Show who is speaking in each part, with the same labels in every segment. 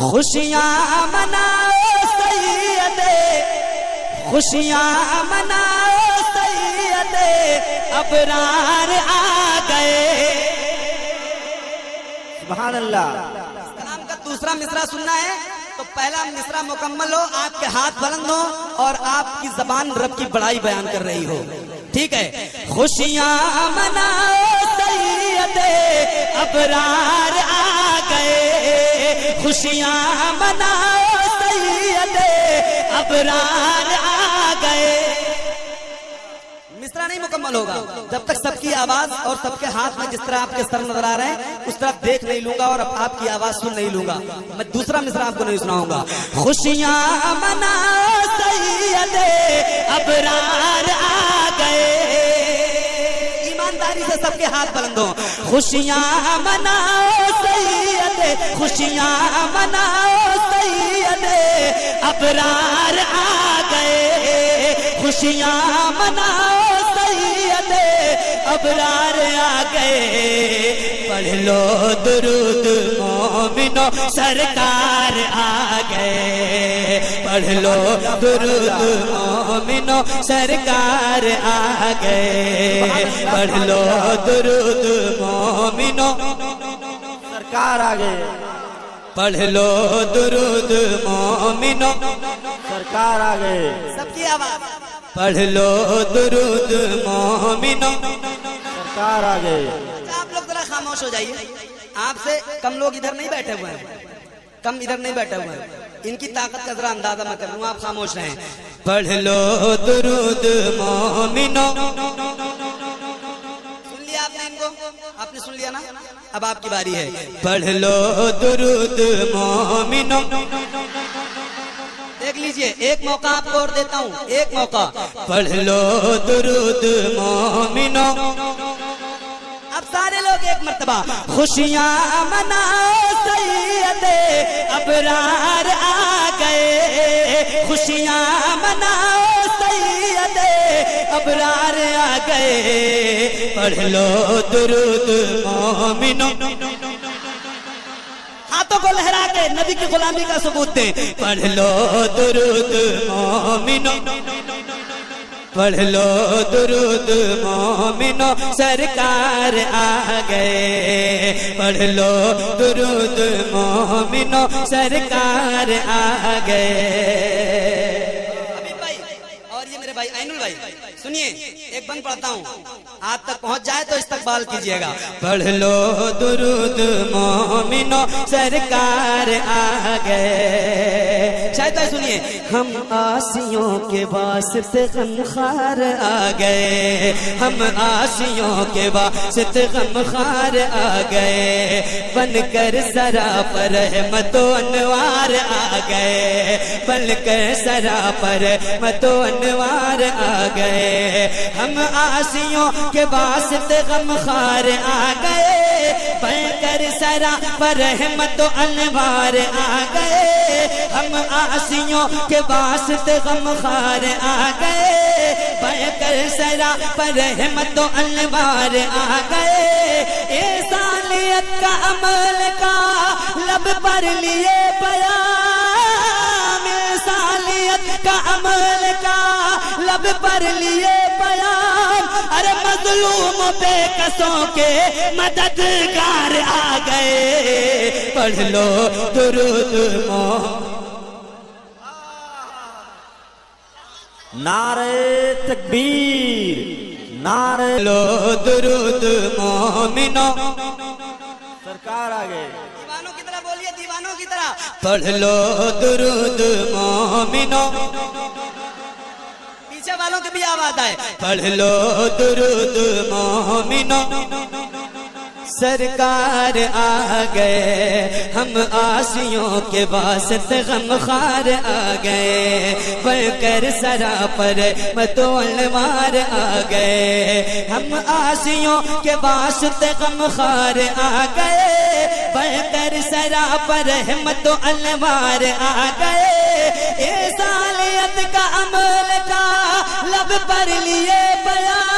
Speaker 1: खुशियाँ मनाओ सैयदे, खुशियाँ मनाओ सैयदे, अबरार आ गए।
Speaker 2: सुभान अल्लाह।
Speaker 1: कलाम का दूसरा मिसरा सुनना है तो पहला मिसरा मुकम्मल हो, आपके हाथ बुलंद हो और आपकी जबान रब की बड़ाई बयान कर रही हो। ठीक है। खुशियाँ मनाओ सैयदे, अबरार आ गए। खुशियाँ मनाओ सैयदे, अबरार आ गए। मिसरा नहीं मुकम्मल होगा जब तक सबकी आवाज और सबके हाथ में जिस तरह आपके सर नजर आ रहे हैं उस तरफ देख नहीं लूंगा और आपकी आवाज सुन नहीं लूंगा। मैं दूसरा मिसरा आपको नहीं सुनाऊंगा। खुशियाँ मनाओ सैयदे, अबरार आ गए। ईमानदारी से सबके हाथ बुलंद हो। खुशियाँ मनाओ सैयदे, खुशियाँ मनाओ सैयदे, अबरार आ गए। खुशियाँ मनाओ सैयदे, अबरार आ गए। पढ़ लो दुरूद मोमिनो, सरकार आ गए। पढ़ लो दुरूद मोमिनो, सरकार आ गए। पढ़ लो दुरूद मोमिनो,
Speaker 2: सरकार आ गए।
Speaker 1: पढ़ लो दुरूद मोमिनो,
Speaker 2: सरकार आ गए।
Speaker 1: सबकी आवाज। पढ़ लो दुरूद मोमिनो,
Speaker 2: सरकार आ गए।
Speaker 1: आप लोग जरा खामोश हो जाइए। आपसे कम लोग इधर नहीं बैठे हुए हैं, कम इधर नहीं बैठे हुए हैं। इनकी ताकत का जरा अंदाजा मैं कर लूँ, आप खामोश रहें। पढ़ लो दुरूद मोमिनो। सुन लिया आपने इनको? आपने सुन लिया ना? अब आपकी बारी है। पढ़ लो दुरूद मोमिनो। देख लीजिए, एक मौका आपको और देता हूँ, एक मौका। पढ़ लो दुरूद मोमिनो। अब सारे लोग एक मर्तबा। खुशियाँ मनाओ सैयदे, अबरार आ गए। खुशियाँ मनाओ सैयदे, अबरार आ गए। पढ़ लो दुरूद मोमिनो। हाथों को लहरा के नबी की गुलामी का सबूत दें। पढ़ लो दुरूद मोमिनो, पढ़ लो दुरूद मोमिनो, सरकार आ गए। पढ़ लो दुरूद मोमिनो, सरकार आ गए। अभी भाई और ये मेरे भाई ऐनुल भाई सुनिए, एक बंद पढ़ता हूँ, आप तक पहुंच जाए तो इस्तकबाल कीजिएगा। पढ़ लो दुरूद मोमिनो, सरकार आ गए। शायद भाई सुनिए। हम आसियों के वास्ते गमखार आ गए। हम आसियों के वास्ते गमखार आ गए। बनकर सरापर रहमतो अनवार आ गए। बनकर सरापर रहमतो अनवार आ गए। हम आसियों के वास्ते गमखार आ गए। बनकर सरापर रहमतो अनवार आ गए। हम आसियों के वास्ते गमखार आ गए। बनकर सरापर रहमतो अनवार आ गए। ए सालियत का अमल का लब पर लिए बयान। सालियत का अमल का लब पर लिए बयान। अरे मजलूम बेकसों के मददगार आ गए। पढ़ लो दुरूद मोमिनो।
Speaker 2: नारे तकबीर, नारे
Speaker 1: लो दुरूद मोमिनो,
Speaker 2: सरकार आ गए।
Speaker 1: दीवानों की तरह बोलिए, दीवानों की तरह। पढ़ लो दुरूद मोमिनो। पीछे वालों की भी आवाज आए। पढ़ लो दुरूद मोमिनो, सरकार आ गए। हम आसियों के वास्ते गमखार आ गए। बनकर सरापर मतोलवार आ गए। हम आसियों के वास्ते गमखार आ गए। बनकर सरापर मतोलवार आ गए। ए सालियत का अमल का लब पर लिए बयान।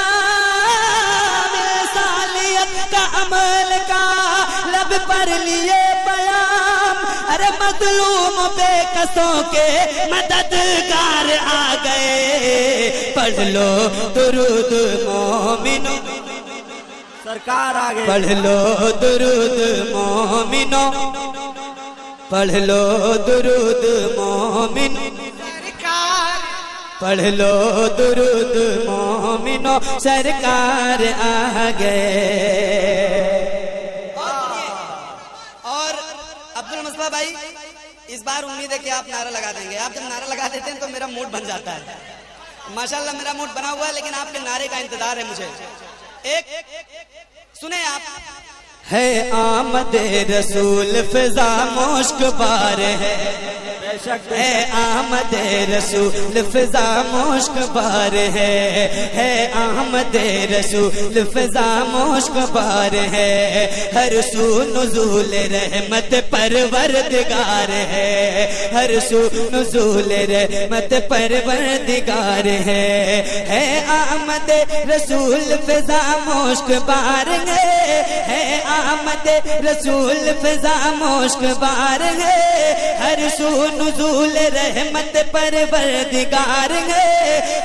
Speaker 1: सालियत का अमल का लब पर लिए बयान। अरे मजलूम बेकसों के मददगार आ गए। पढ़ लो दुरूद मोमिनो,
Speaker 2: सरकार आ गए।
Speaker 1: पढ़ लो दुरूद मोमिनो, पढ़ लो दुरूद मोमिन, पढ़ लो दुरूद मोमिनो, सरकार आ गए। और अब्दुल मुस्तफा भाई, इस बार उम्मीद है कि आप नारा लगा देंगे। आप जब नारा लगा देते हैं तो मेरा मूड बन जाता है। माशाल्लाह मेरा मूड बना हुआ है, लेकिन आपके नारे का इंतजार है मुझे। एक सुने आप। है आमद रसूल फिजा मुश्क बार है आमद रसूल फिजा मुश्क बार है आमद रसूल फिजा मुश्क बार है। हर सू नुज़ूल रहमत परवरदिगार है, हर सू नुज़ूल रहमत परवरदिगार है आमद रसूल फिजा मुश्क बार है आमद रसूल फिजा मुश्क बार है। हर सू नुज़ूल रहमत परवरदिगार है।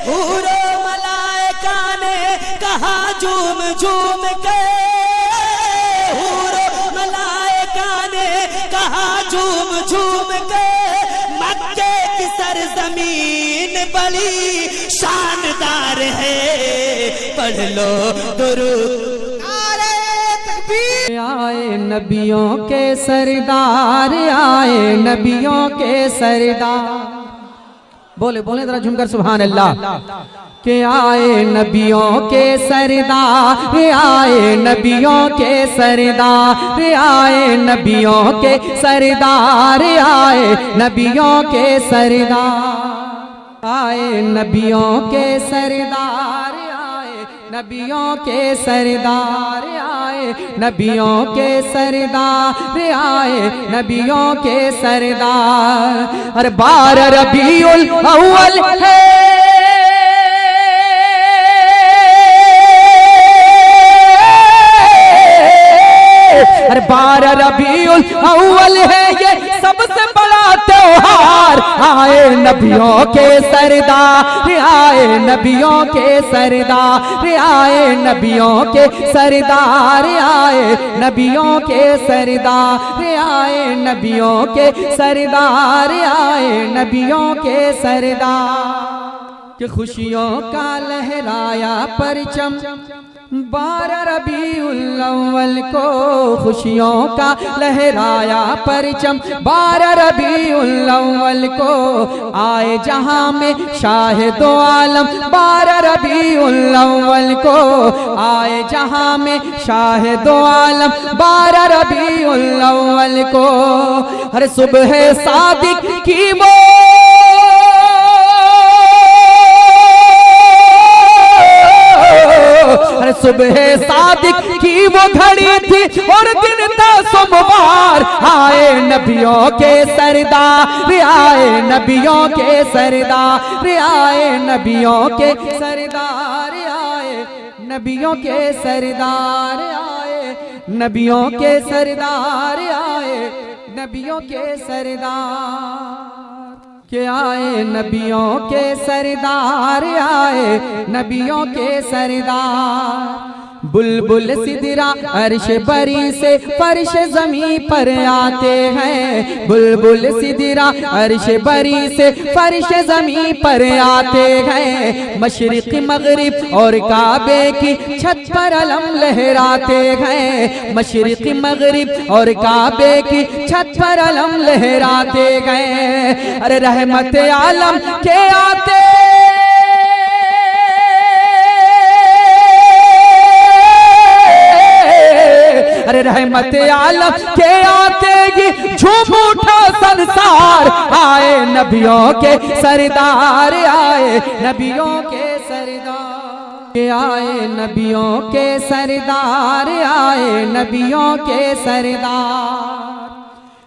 Speaker 1: हूरो मलाइका ने कहा झूम झूम के, हूरो मलाइका ने कहा झूम झूम के, मक्के की सरजमीन बड़ी शानदार है। पढ़ लो दुरूद।
Speaker 3: आए नबियों के सरदार, आए नबियों के सरदार। बोले बोले जरा झुमकर सुभान अल्लाह। के आए नबियों के सरदार, आए नबियों के सरदार, आए नबियों के सरदार, आए नबियों के सरदार, आए नबियों के सरदार, नबियों के सरदार, आए नबियों के सरदार, आए नबियों के सरदार। अरे 12 रबीउल अव्वल है, अरे 12 रबीउल अव्वल है ये सबसे बड़ा त्योहार। आए नबियों के सरदार, आए नबियों के सरदार, आए नबियों के सरदार, आए नबियों के सरदार, आए नबियों के सरदार, आए नबियों के सरदार। कि खुशियों का लहराया परचम 12 रबीउल अव्वल को, खुशियों का लहराया परचम 12 रबीउल अव्वल को। आए जहां में शाहिदो आलम 12 रबीउल अव्वल को, आए जहां में शाहिदो आलम 12 रबीउल अव्वल को। हर सुबह सादिक की वो सुबह सादिक की वो घड़ी थी और दिन था सोमवार। आए नबियों के सरदार, आए नबियों के सरदार, आए नबियों के सरदार, आए नबियों के सरदार, आए नबियों के सरदार, आए नबियों के सरदार। के आए नबियों के सरदार, आए नबियों के सरदार। बुलबुल सिदरा अर्श बरी से फर्श ज़मीं पर आते हैं, बुलबुल सिदरा अर्श बरी से फर्श ज़मीं पर आते हैं। मशरिक़ मगरिब और काबे की छत पर अलम लहराते हैं, मशरिक़ मगरिब और काबे की छत पर अलम लहराते हैं। अरे रहमत आलम के आते, अरे रहमत आलम के आते ही झूम उठा संसार। आए नबियों के सरदार, आए नबियों के सरदार, आए नबियों के सरदार, आए नबियों के सरदार।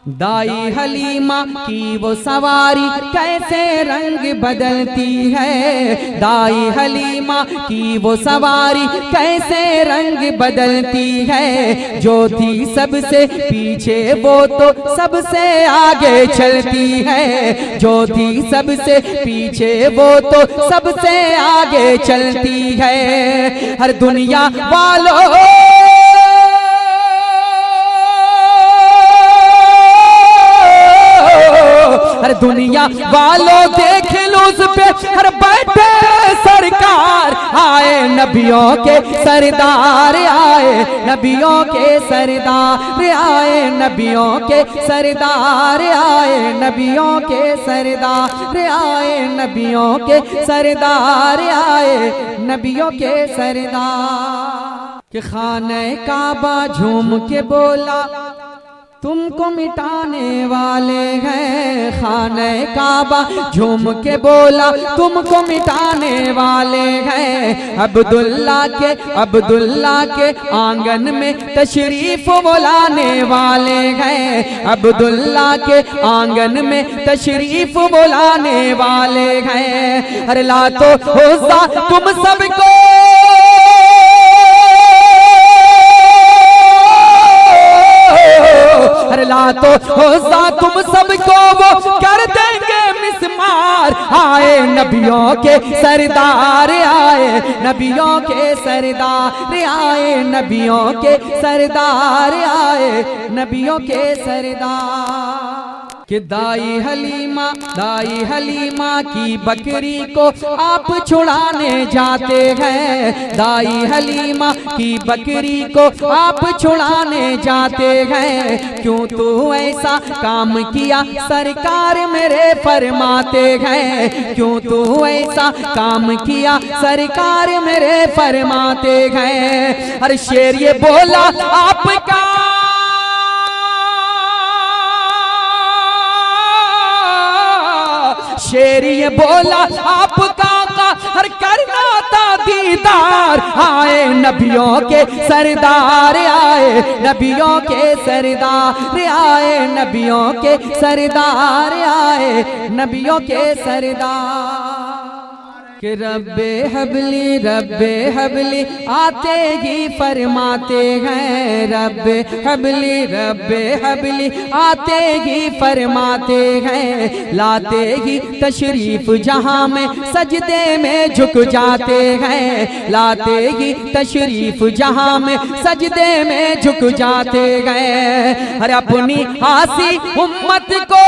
Speaker 3: दाई हलीमा की वो सवारी कैसे रंग बदलती है, दाई हलीमा की वो सवारी कैसे रंग बदलती है। जो थी सबसे पीछे वो तो सबसे आगे चलती है, जो थी सबसे पीछे वो तो सबसे आगे चलती है। हर दुनिया वालों हर दुनिया वालों देख लो उस पे हर बैठे सरकार। आए नबियों के सरदार, आए नबियों के सरदार, आए नबियों के सरदार, आए नबियों के सरदार, आए नबियों के सरदार, आए नबियों के सरदार। कि खाने काबा झूम के बोला तुमको मिटाने वाले हैं, खाने काबा झूम के बोला तुमको मिटाने वाले हैं। अब्दुल्ला के आंगन में तशरीफ वो लाने वाले हैं, अब्दुल्ला के आंगन में तशरीफ वो लाने वाले हैं। अरे ला तो होसा तुम सबको हर ला तो होसा तुम सबको वो कर देंगे मिसमार। आए नबियों के सरदार, आए नबियों के सरदार, आए नबियों के सरदार, आए नबियों के सरदार। कि दाई हलीमा की बकरी को आप छुड़ाने जाते हैं, दाई हलीमा की बकरी को आप छुड़ाने जाते हैं। क्यों तू ऐसा काम किया सरकार मेरे फरमाते हैं, क्यों तू ऐसा काम किया सरकार मेरे फरमाते हैं। हर शेर ये बोला आपका शेर ये बोला आपका हर करना था दीदार। आए नबियों के सरदार, आए नबियों के सरदार, आए नबियों के सरदार, आए नबियों के सरदार। कि रब्बे हबली आते ही फरमाते हैं, रब्बे हबली आते ही फरमाते हैं। लाते ही तशरीफ जहां में सजदे में झुक जाते हैं, लाते ही तशरीफ जहां में सजदे में झुक जाते हैं। अरे अपनी आसी उम्मत को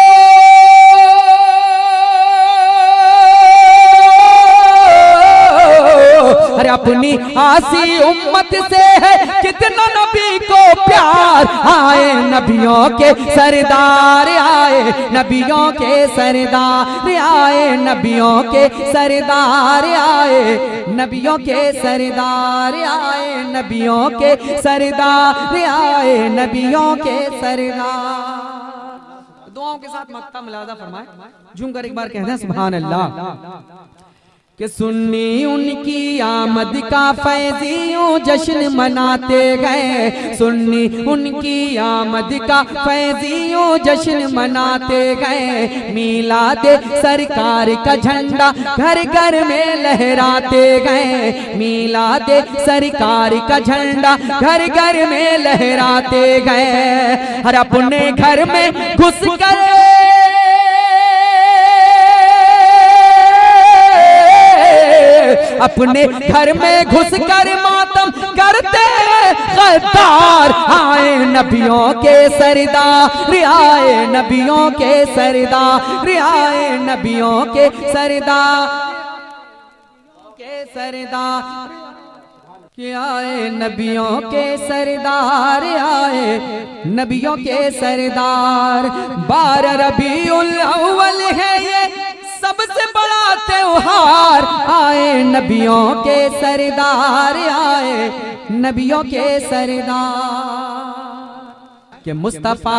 Speaker 3: अरे अपनी आसी उम्मत से है कितना नबी को प्यार। आए नबियों के सरदार, आए नबियों के सरदार, आए नबियों के सरदार, आए नबियों के सरदार, आए नबियों के सरदार, आए नबियों के सरदार। दुआओं के साथ मक्ता मिलादा फरमाए, झूम कर एक बार कहते हैं सुभान अल्लाह। कि सुन्नी उनकी आमद का फैजियों जश्न मनाते गए, सुन्नी उनकी आमद का फैजियों जश्न मनाते गए। मीलाद सरकार का झंडा घर घर में लहराते गए, मीलाद सरकार का झंडा घर घर में लहराते गए। हर अपने घर में घुस कर अपने घर में घुसकर मातम करते गद्दार। आए नबियों के सरदार, आए नबियों के सरदार, आए नबियों के सरदार, के सरदार, कि आए नबियों के सरदार, आए नबियों के सरदार। 12 रबीउल अव्वल है ये सबसे बड़ा त्योहार। आए नबियों के सरदार, आए नबियों के सरदार। कि मुस्तफा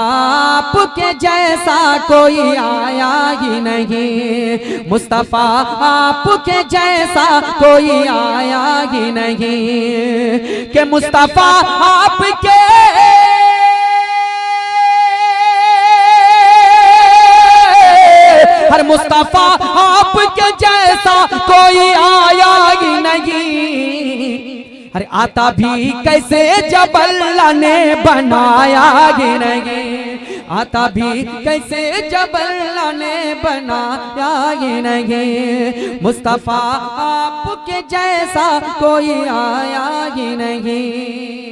Speaker 3: आपके जैसा कोई आया ही नहीं, मुस्तफा आपके जैसा कोई आया ही नहीं। कि मुस्तफा आपके मुस्तफा आपके जैसा कोई आया ही नहीं। अरे आता भी कैसे जब अल्लाह ने बनाया ही नहीं, आता भी कैसे जब अल्लाह ने बनाया ही नहीं। मुस्तफा आपके जैसा कोई आया ही नहीं।